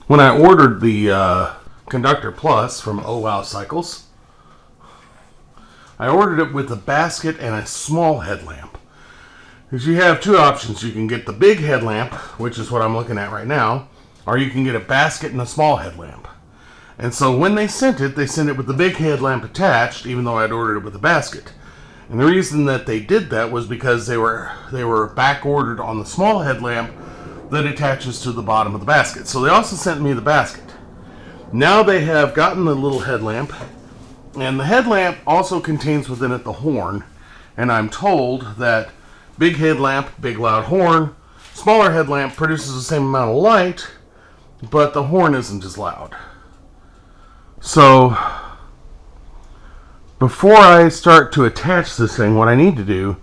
When I ordered the Conductor Plus from Wow Cycles, I ordered it with a basket and a small headlamp. Because you have two options. You can get the big headlamp, which is what I'm looking at right now, or you can get a basket and a small headlamp. And so when they sent it with the big headlamp attached, even though I'd ordered it with a basket. And the reason that they did that was because they were back ordered on the small headlamp that attaches to the bottom of the basket. So they also sent me the basket. Now they have gotten the little headlamp, and the headlamp also contains within it the horn. And I'm told that big headlamp, big loud horn, smaller headlamp produces the same amount of light, but the horn isn't as loud. So before I start to attach this thing, what I need to do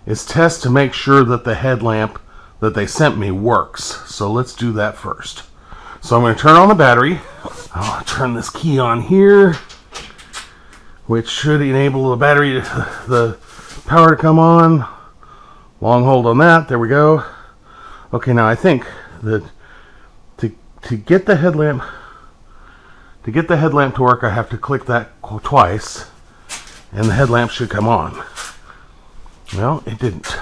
is test to make sure that the headlamp that they sent me works. So let's do that first. So I'm going to turn on the battery. I'll turn this key on here, which should enable the battery, the power to come on. Long hold on that. There we go. Okay, now I think that to get the headlamp to work, I have to click that twice, and the headlamp should come on. Well, it didn't.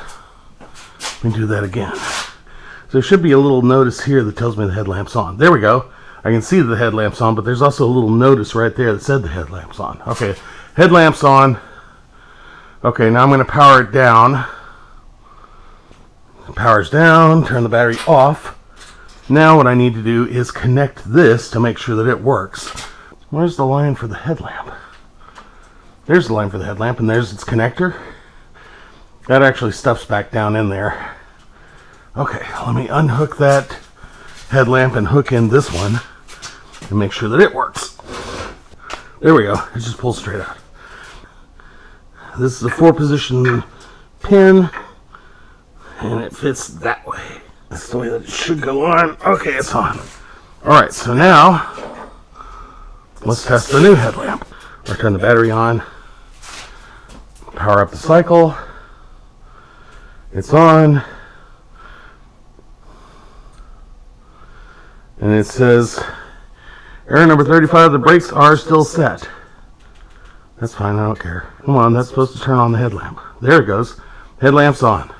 Let me do that again. So there should be a little notice here that tells me the headlamp's on. There we go. I can see that the headlamp's on, but there's also a little notice right there that said the headlamp's on. Okay, headlamp's on. Okay, now I'm going to power it down. Power's down, turn the battery off. Now what I need to do is connect this to make sure that it works. Where's the line for the headlamp? There's the line for the headlamp, and there's its connector. That actually stuffs back down in there. Okay, let me unhook that headlamp and hook in this one and make sure that it works. There we go. It just pulls straight out. This is a 4-position pin, and it fits that way. That's the way that it should go on. Okay, it's on. Alright, so now let's test the new headlamp. I'll turn the battery on, power up the cycle. It's on. And it says, error number 35, the brakes are still set. That's fine, I don't care. Come on, that's supposed to turn on the headlamp. There it goes. Headlamp's on.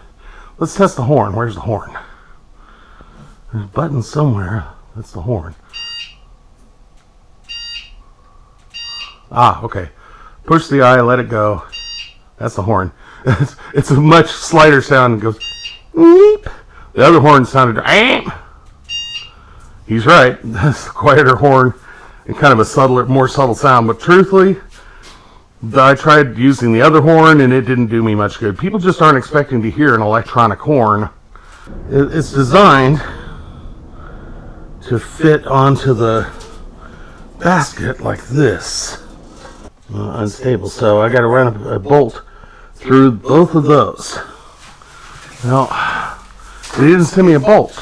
Let's test the horn. Where's the horn? There's a button somewhere. That's the horn. Ah, okay. Push the eye, let it go. That's the horn. It's a much slighter sound. It goes, beep. The other horn sounded, aim. He's right. That's a quieter horn and kind of a subtler, more subtle sound. But truthfully, I tried using the other horn and it didn't do me much good. People just aren't expecting to hear an electronic horn. It's designed to fit onto the basket like this. Unstable. So I got to run a bolt through both of those. Now, they didn't send me a bolt.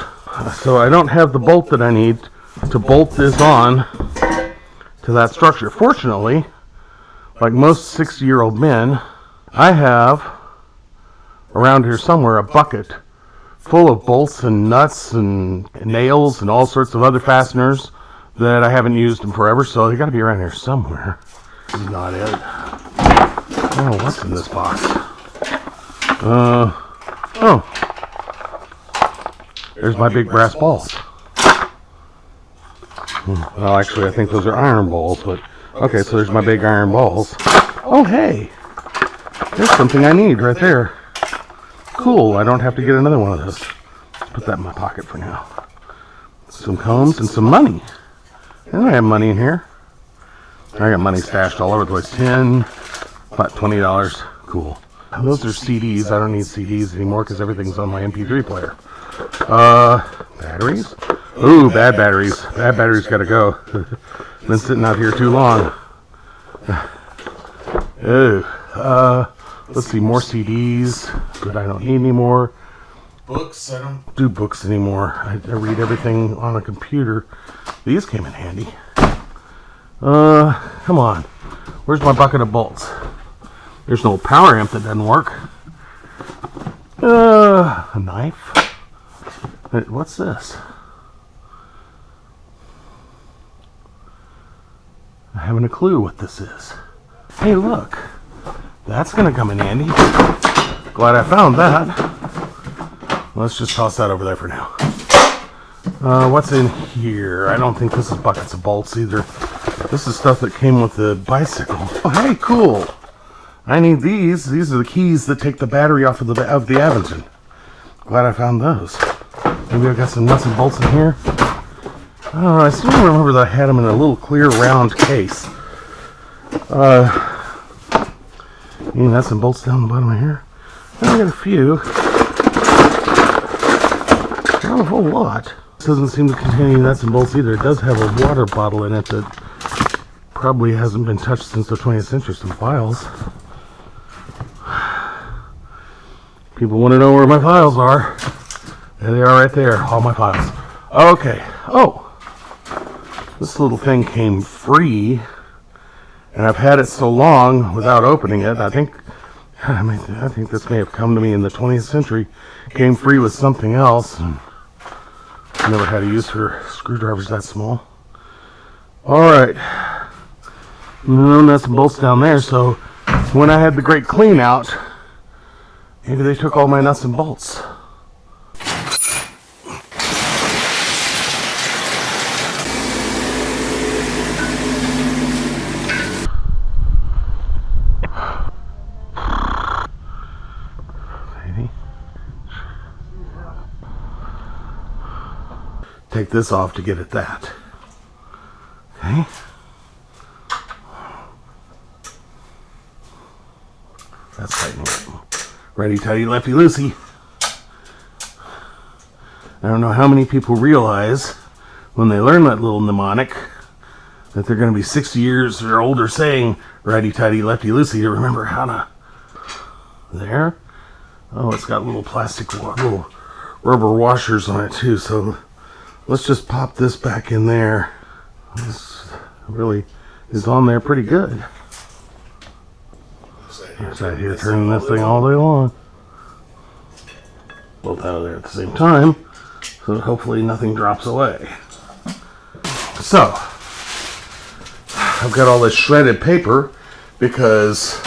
So I don't have the bolt that I need to bolt this on to that structure. Fortunately, like most 60-year-old men, I have around here somewhere a bucket full of bolts and nuts and nails and all sorts of other fasteners that I haven't used in forever, so they got to be around here somewhere. This is not it. Oh, what's in this box? Oh. There's my big brass balls. Well, actually, I think those are iron balls, but okay, so there's my big iron balls. Oh, hey, there's something I need right there. Cool, I don't have to get another one of those. Let's put that in my pocket for now. Some combs and some money. I don't have money in here. I got money stashed all over the place. 10, about $20. Cool. Those are CDs. I don't need CDs anymore because everything's on my MP3 player. Batteries? Ooh, bad batteries. Bad batteries gotta go. Been sitting out here too long. Let's see, more CDs that I don't need anymore. Books, I don't do books anymore. I read everything on a computer. These came in handy. Come on. Where's my bucket of bolts? There's no power amp that doesn't work. A knife. What's this? having a clue what this is. Hey, look. That's going to come in handy. Glad I found that. Let's just toss that over there for now. What's in here? I don't think this is buckets of bolts either. This is stuff that came with the bicycle. Oh, hey, cool. I need these. These are the keys that take the battery off of the Aventon. Glad I found those. Maybe I've got some nuts and bolts in here. Oh, I still remember that I had them in a little clear round case. Any nuts and bolts down the bottom of here? I got a few. Not a whole lot. This doesn't seem to contain any nuts and bolts either. It does have a water bottle in it that probably hasn't been touched since the 20th century. Some files. People want to know where my files are. There they are right there. All my files. Okay. Oh. This little thing came free. And I've had it so long without opening it. I think this may have come to me in the 20th century. Came free with something else. I never had to use for screwdrivers that small. Alright. No nuts and bolts down there, so when I had the great clean out, maybe they took all my nuts and bolts. Take this off to get at that. Okay. That's tightening up. Righty tighty, lefty loosey. I don't know how many people realize when they learn that little mnemonic that they're going to be 60 years or older saying righty tighty, lefty loosey to remember how to. There. Oh, it's got little plastic, little rubber washers on it too, so let's just pop this back in there. This really is on there pretty good. I'm sat here turning this thing all day long. Both out of there at the same time, so hopefully nothing drops away. So, I've got all this shredded paper because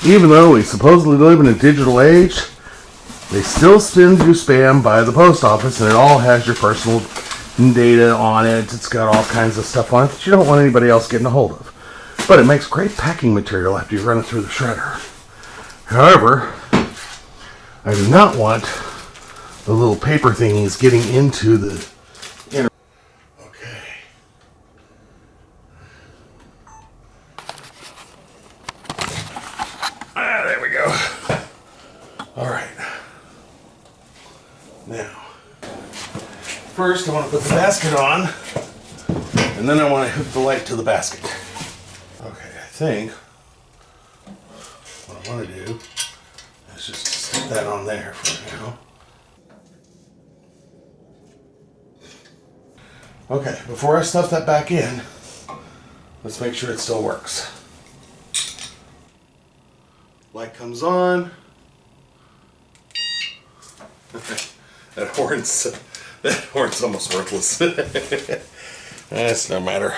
even though we supposedly live in a digital age, they still send you spam by the post office, and it all has your personal data on it. It's got all kinds of stuff on it that you don't want anybody else getting a hold of. But it makes great packing material after you run it through the shredder. However, I do not want the little paper thingies getting into the inner. Okay. There we go. All right. Now, first I want to put the basket on, and then I want to hook the light to the basket. Okay, I think what I want to do is just stick that on there for now. Okay, before I stuff that back in, let's make sure it still works. Light comes on. That horn's almost worthless. That's no matter.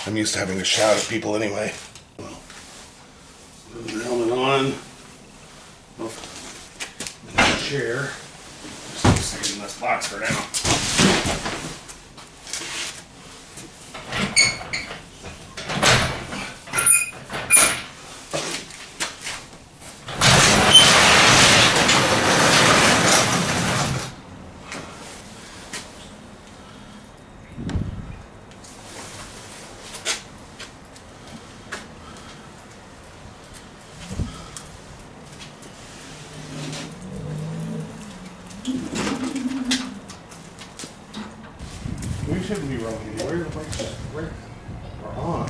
I'm used to having to shout at people anyway. Put the helmet on. In the chair. Just stick it in this box for now. We shouldn't be rolling anywhere. The brakes are on.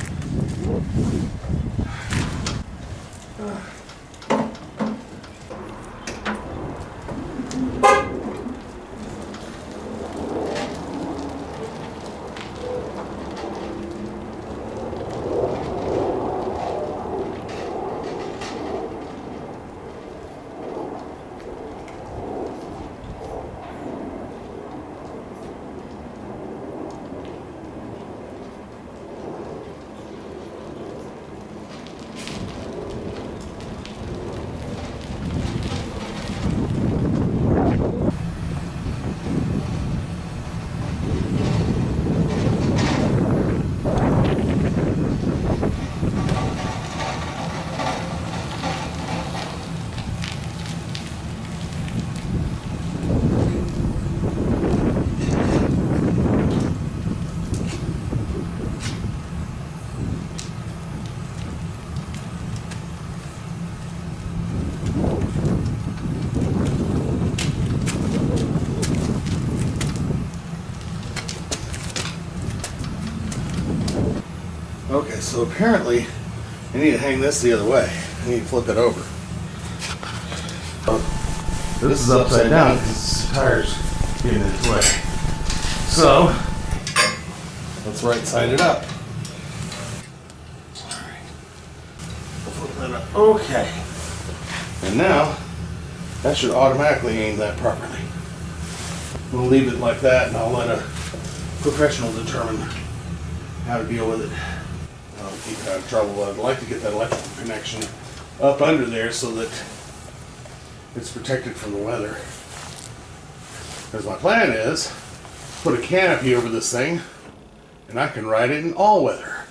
Okay, so apparently I need to hang this the other way. I need to flip it over. This is upside down because the tire's getting in its way. So, let's right side it up. Alright. Flip that up. Okay. And now, that should automatically aim that properly. We'll leave it like that and I'll let a professional determine how to deal with it. I'll keep having trouble, but I'd like to get that electrical connection up under there so that it's protected from the weather. Because my plan is put a canopy over this thing and I can ride it in all weather.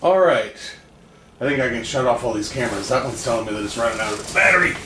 Alright, I think I can shut off all these cameras. That one's telling me that it's running out of its battery.